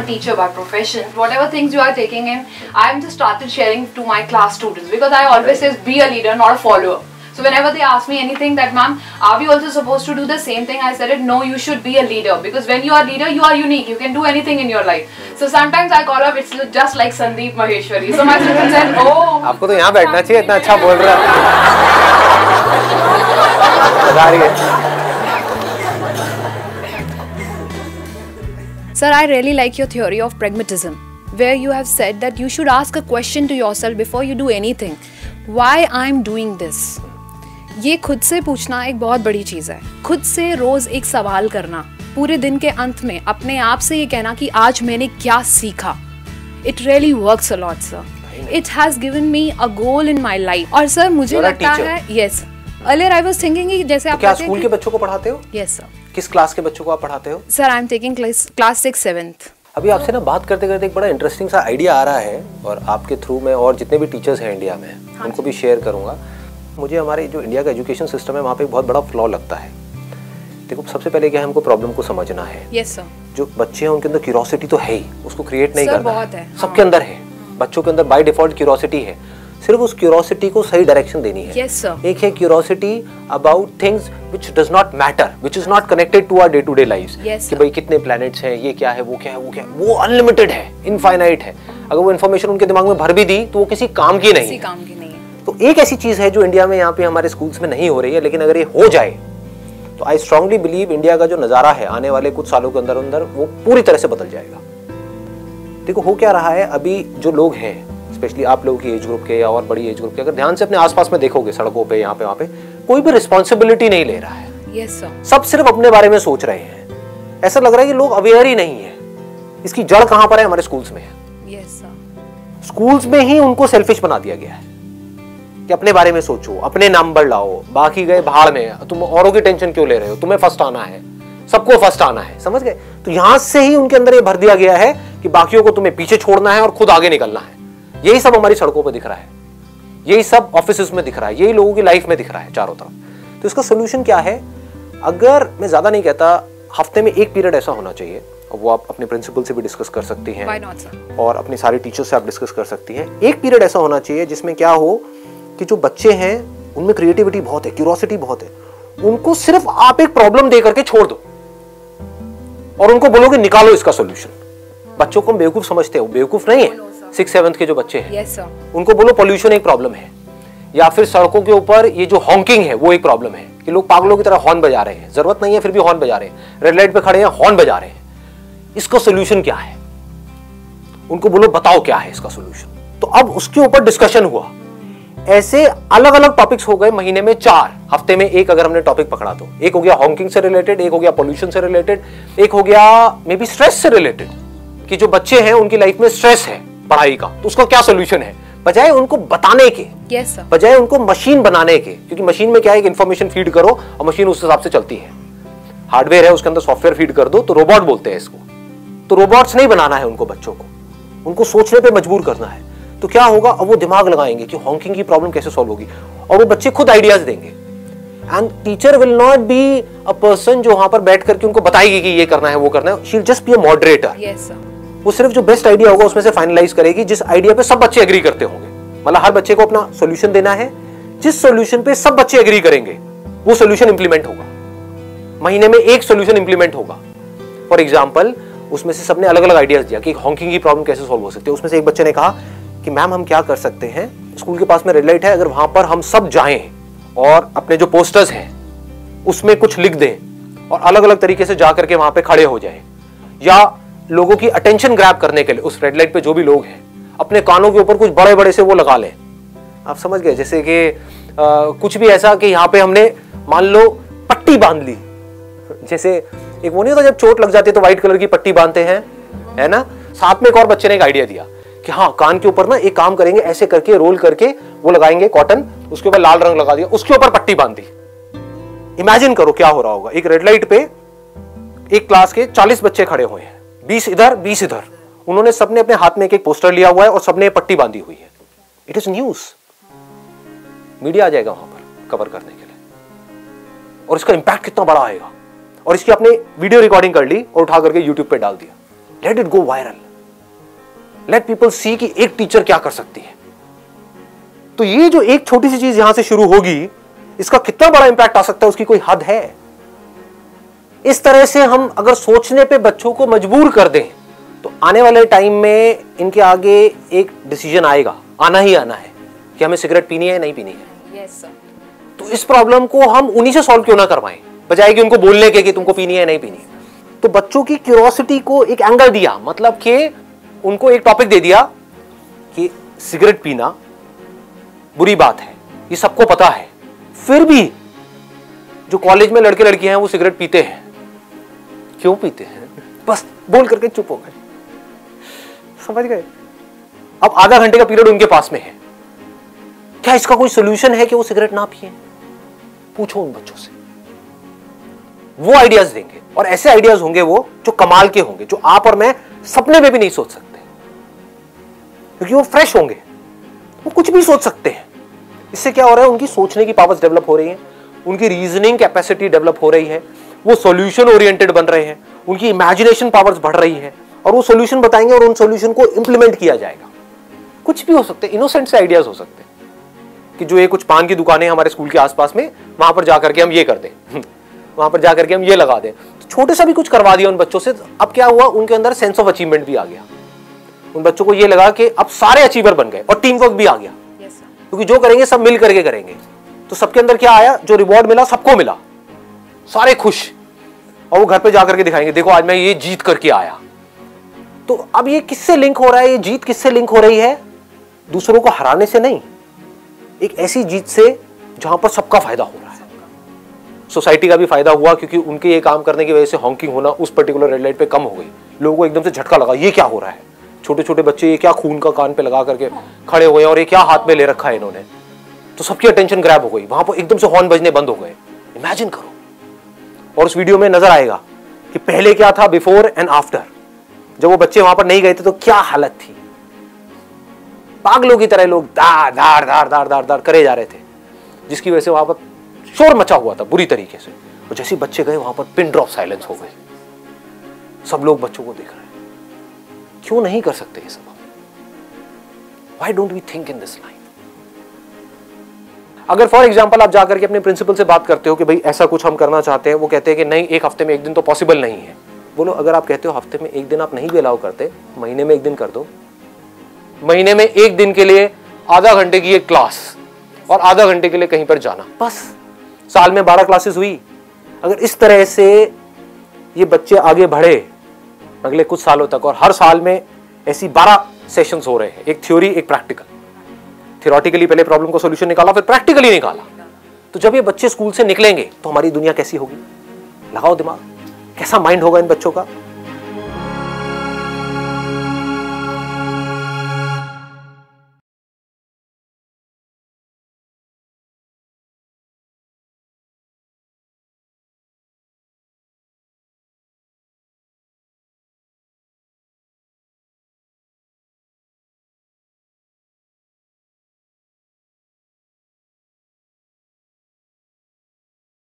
teacher by profession. Whatever things you are taking in, I'm just started sharing to my class students because I always say be a leader, not a follower. So whenever they ask me anything that ma'am, are we also supposed to do the same thing? I said it, no, you should be a leader because when you are a leader, you are unique. You can do anything in your life. So sometimes I call up, it's just like Sandeep Maheshwari. So my students said, oh. आपको तो यहाँ बैठना चाहिए, इतना अच्छा बोल रहा है. बता रही है. Sir, I really like your theory of pragmatism, where you have said that you should ask a question to yourself before you do anything. Why I'm doing this? ये खुद से पूछना एक बहुत बड़ी चीज़ है. खुद से रोज एक सवाल करना, पूरे दिन के अंत में अपने आप से ये कहना कि आज मैंने क्या सीखा. It really works a lot, sir. It has given me a goal in my life. और सर मुझे लगता है, yes. Earlier I was thinking कि जैसे आप क्या स्कूल के बच्चों को पढ़ाते हो? Yes, sir. किस क्लास के बच्चों को आप पढ़ाते हो? Sir, I'm taking class 6, 7th. अभी आपसे ना बात करते करते एक बड़ा इंटरेस्टिंग सा आइडिया आ रहा है और आपके थ्रू में और जितने भी टीचर्स हैं इंडिया में उनको भी शेयर करूंगा. मुझे हमारे जो इंडिया का एजुकेशन सिस्टम है वहाँ पे एक बहुत बड़ा फ्लॉ लगता है. देखो सबसे पहले क्या है, हमको प्रॉब्लम को समझना है. Yes, sir. जो बच्चे हैं उनके अंदर क्यूरोसिटी तो है ही, उसको क्रिएट नहीं करना बहुत है. सबके अंदर है. बच्चों के अंदर बाय डिफॉल्ट क्यूरोसिटी है, सिर्फ उस क्यूरोसिटी को सही डायरेक्शन देनी है. Yes, sir. एक है curiosity about things which does not matter, which is not connected to our day to day lives. कि भाई कितने प्लैनेट्स हैं, ये क्या है, वो क्या है, वो क्या है, वो अनलिमिटेड है, इनफाइनाइट है. अगर वो इन्फॉर्मेशन उनके दिमाग में भर भी दी तो वो किसी काम की नहीं है. तो एक ऐसी चीज है जो इंडिया में यहाँ पे हमारे स्कूल्स में नहीं हो रही है, लेकिन अगर ये हो जाए तो आई स्ट्रांगली बिलीव इंडिया का जो नजारा है आने वाले कुछ सालों के अंदर अंदर वो पूरी तरह से बदल जाएगा. देखो हो क्या रहा है, अभी जो लोग हैं स्पेशली आप लोगों की एज ग्रुप के या और बड़ी एज ग्रुप के, अगर ध्यान से अपने आसपास में देखोगे सड़कों पे यहाँ पे वहाँ पे, कोई भी रिस्पॉन्सिबिलिटी नहीं ले रहा है. Yes, sir. सब सिर्फ अपने बारे में सोच रहे हैं. ऐसा लग रहा है कि लोग अवेयर ही नहीं है. इसकी जड़ कहाँ पर है? हमारे स्कूल्स में है. Yes, sir. स्कूल्स में ही उनको सेल्फिश बना दिया गया है कि अपने बारे में सोचो, अपने नंबर लाओ, बाकी गए भाड़ में, तुम औरों की टेंशन क्यों ले रहे हो, तुम्हें फर्स्ट आना है, सबको फर्स्ट आना है. समझ गए? तो यहां से ही उनके अंदर ये भर दिया गया है कि बाकियों को तुम्हें पीछे छोड़ना है और खुद आगे निकलना है. यही सब हमारी सड़कों पर दिख रहा है, यही सब ऑफिस में दिख रहा है, यही लोगों की लाइफ में दिख रहा है चारों तरफ. तो इसका सोल्यूशन क्या है? अगर मैं ज्यादा नहीं कहता, हफ्ते में एक पीरियड ऐसा होना चाहिए, वो आप अपने प्रिंसिपल से भी डिस्कस कर सकती हैं. Why not, sir? और अपने सारे टीचर्स से आप डिस्कस कर सकती हैं. एक पीरियड ऐसा होना चाहिए जिसमें क्या हो कि जो बच्चे हैं उनमें क्रिएटिविटी बहुत है, क्यूरियोसिटी बहुत है, उनको सिर्फ आप एक प्रॉब्लम दे करके छोड़ दो और उनको बोलोगे निकालो इसका सोल्यूशन. बच्चों को बेवकूफ समझते हो, बेवकूफ नहीं है. 6th 7th के जो बच्चे हैं, yes, sir. उनको बोलो पोल्यूशन एक प्रॉब्लम है, या फिर सड़कों के ऊपर ये जो हॉन्किंग है वो एक प्रॉब्लम है कि लोग पागलों की तरह हॉर्न बजा रहे हैं, जरूरत नहीं है फिर भी हॉर्न बजा रहे हैं, रेड लाइट पे खड़े हैं हॉर्न बजा रहे हैं. इसका सोल्यूशन क्या है? उनको बोलो बताओ क्या है इसका सोल्यूशन. तो अब उसके ऊपर डिस्कशन हुआ. ऐसे अलग अलग टॉपिक्स हो गए, महीने में 4, हफ्ते में एक अगर हमने टॉपिक पकड़ा तो एक हो गया हॉन्किंग से रिलेटेड, एक हो गया पोल्यूशन से रिलेटेड, एक हो गया मे बी स्ट्रेस से रिलेटेड कि जो बच्चे हैं उनकी लाइफ में स्ट्रेस है पढ़ाई का, तो उसका क्या सोल्यूशन है. बजाय उनको बताने के, yes, बजाय उनको मशीन बनाने के, क्योंकि मशीन में क्या है, इंफॉर्मेशन फीड करो और मशीन उस हिसाब से चलती है. हार्डवेयर है उसके अंदर सॉफ्टवेयर फीड कर दो तो रोबोट बोलते हैं इसको. तो रोबोट्स नहीं बनाना है उनको, बच्चों को उनको सोचने पे मजबूर करना है. तो क्या होगा, अब वो दिमाग लगाएंगे कि हॉन्किंग की प्रॉब्लम कैसे सॉल्व होगी और वो बच्चे खुद आइडियाज देंगे. And teacher will not be a person जो वहां पर बैठ करके उनको बताएगी कि ये करना है वो करना है. She will just be a moderator. Yes, sir. वो सिर्फ जो बेस्ट आइडिया होगा उसमें से फाइनलाइज करेगी, जिस आइडिया पे सब बच्चे एग्री करते होंगे. मतलब हर बच्चे को अपना सॉल्यूशन देना है, जिस सॉल्यूशन पे सब बच्चे एग्री करेंगे वो सॉल्यूशन इंप्लीमेंट होगा. महीने में एक सॉल्यूशन इंप्लीमेंट होगा. फॉर एग्जांपल उसमें से सबने अलग अलग आइडियाज दिया कि हॉन्किंग की प्रॉब्लम कैसे सॉल्व हो सकती है. उसमें से एक बच्चे ने कहा कि मैम हम क्या कर सकते हैं, स्कूल के पास में रेड लाइट है, अगर वहां पर हम सब जाएं और अपने जो पोस्टर्स हैं उसमें कुछ लिख दें और अलग अलग तरीके से जाकर के वहां पे खड़े हो जाएं, या लोगों की अटेंशन ग्रैब करने के लिए उस रेड लाइट पे जो भी लोग हैं अपने कानों के ऊपर कुछ बड़े बड़े से वो लगा लें. आप समझ गए? जैसे कि कुछ भी ऐसा कि यहाँ पे हमने मान लो पट्टी बांध ली, जैसे एक वो नहीं होता जब चोट लग जाती है तो व्हाइट कलर की पट्टी बांधते हैं, है ना. साथ में एक और बच्चे ने एक आइडिया दिया कि हाँ कान के ऊपर ना एक काम करेंगे, ऐसे करके रोल करके वो लगाएंगे कॉटन, उसके ऊपर लाल रंग लगा दिया, उसके ऊपर पट्टी बांधी. इमेजिन करो क्या हो रहा होगा. एक रेड लाइट पे एक क्लास के 40 बच्चे खड़े हुए हैं, 20 इधर 20 इधर, उन्होंने सबने अपने हाथ में एक पोस्टर लिया हुआ है और सबने पट्टी बांधी हुई है. इट इज न्यूज, मीडिया आ जाएगा वहां पर कवर करने के लिए, और इसका इंपैक्ट कितना बड़ा आएगा. और इसकी आपने वीडियो रिकॉर्डिंग कर ली और उठा करके यूट्यूब पे डाल दिया. Let it go viral, let people see कि एक टीचर क्या कर सकती है। तो ये जो एक छोटी सी चीज यहां से शुरू होगी, इसका कितना बड़ा इंपैक्ट आ सकता है उसकी कोई हद है। इस तरह से हम अगर सोचने पे बच्चों को मजबूर कर दें तो आने वाले टाइम में इनके आगे एक डिसीजन आएगा, आना ही आना है कि हमें सिगरेट पीनी है नहीं पीनी है। Yes sir. तो इस प्रॉब्लम को हम उन्हीं से सॉल्व क्यों ना करवाएं, बजाय कि उनको बोलने के कि तुमको पीनी है नहीं पीनी है। तो बच्चों की क्यूरियोसिटी को एक एंगल दिया, मतलब कि उनको एक टॉपिक दे दिया कि सिगरेट पीना बुरी बात है, ये सबको पता है, फिर भी जो कॉलेज में लड़के लड़कियां हैं वो सिगरेट पीते हैं। क्यों पीते हैं? बस बोल करके चुप हो गए। समझ गए? अब आधा घंटे का पीरियड उनके पास में है, क्या इसका कोई सोल्यूशन है कि वो सिगरेट ना पिए? पूछो उन बच्चों से, वो आइडियाज देंगे। और ऐसे आइडियाज होंगे वो जो कमाल के होंगे, जो आप और मैं सपने में भी नहीं सोच सकते, क्योंकि वो फ्रेश होंगे, वो कुछ भी सोच सकते हैं। इससे क्या हो रहा है, उनकी सोचने की पावर्स डेवलप हो रही है, उनकी रीजनिंग कैपेसिटी डेवलप हो रही है, वो सॉल्यूशन ओरिएंटेड बन रहे हैं, उनकी इमेजिनेशन पावर्स बढ़ रही है, और वो सॉल्यूशन बताएंगे और उन सॉल्यूशन को इंप्लीमेंट किया जाएगा। कुछ भी हो सकते हैं, इनोसेंट से आइडियाज हो सकते हैं कि जो ये कुछ पान की दुकानें हमारे स्कूल के आसपास में, वहां पर जाकर के हम ये कर दें, वहां पर जाकर के हम ये लगा दें। तो छोटे सा भी कुछ करवा दिया उन बच्चों से। अब क्या हुआ, उनके अंदर सेंस ऑफ अचीवमेंट भी आ गया। उन बच्चों को ये लगा कि अब सारे अचीवर बन गए, और टीम वर्क भी आ गया, क्योंकि जो करेंगे सब मिल करके करेंगे। तो सबके अंदर क्या आया, जो रिवॉर्ड मिला सबको मिला, सारे खुश, और वो घर पे जाकर के दिखाएंगे, देखो आज मैं ये जीत करके आया। तो अब ये किससे लिंक हो रहा है, ये जीत किससे लिंक हो रही है? दूसरों को हराने से नहीं, एक ऐसी जीत से जहां पर सबका फायदा हो रहा है। सोसाइटी का भी फायदा हुआ, क्योंकि उनके ये काम करने की वजह से हॉकिंग होना उस पर्टिकुलर रेड लाइट पे कम हो गई। लोगों को एकदम से झटका लगा, ये क्या हो रहा है, छोटे छोटे बच्चे ये क्या खून का कान पे लगा करके खड़े हुए हैं, और ये क्या हाथ में ले रखा है इन्होंने। तो सबकी अटेंशन ग्रैब हो गई, वहां पर एकदम से हॉर्न बजने बंद हो गए। इमेजिन करो। और उस वीडियो में नजर आएगा कि पहले क्या था, बिफोर एंड आफ्टर। जब वो बच्चे वहां पर नहीं गए थे तो क्या हालत थी, पागलों की तरह लोग दार दार दार दार दार दार करे जा रहे थे, जिसकी वजह से वहां पर शोर मचा हुआ था बुरी तरीके से। और जैसे बच्चे गए वहां पर पिन ड्रॉप साइलेंस हो गए, सब लोग बच्चों को देख रहे हैं। क्यों नहीं कर सकते ये सब? Why don't we think in this line? अगर फॉर एग्जाम्पल आप जाकर के अपने प्रिंसिपल से बात करते हो कि भाई ऐसा कुछ हम करना चाहते हैं, वो कहते हैं कि नहीं, एक हफ्ते में एक दिन तो पॉसिबल नहीं है। बोलो, अगर आप कहते हो हफ्ते में एक दिन आप नहीं भी अलाउ करते, महीने में एक दिन कर दो। महीने में एक दिन के लिए आधा घंटे की एक क्लास और आधा घंटे के लिए कहीं पर जाना, बस। साल में 12 क्लासेस हुई। अगर इस तरह से ये बच्चे आगे बढ़े अगले कुछ सालों तक, और हर साल में ऐसी 12 सेशंस हो रहे हैं, एक थ्योरी एक प्रैक्टिकल। थियोरेटिकली पहले प्रॉब्लम का सॉल्यूशन निकाला, फिर प्रैक्टिकली निकाला। तो जब ये बच्चे स्कूल से निकलेंगे तो हमारी दुनिया कैसी होगी? लगाओ दिमाग, कैसा माइंड होगा इन बच्चों का।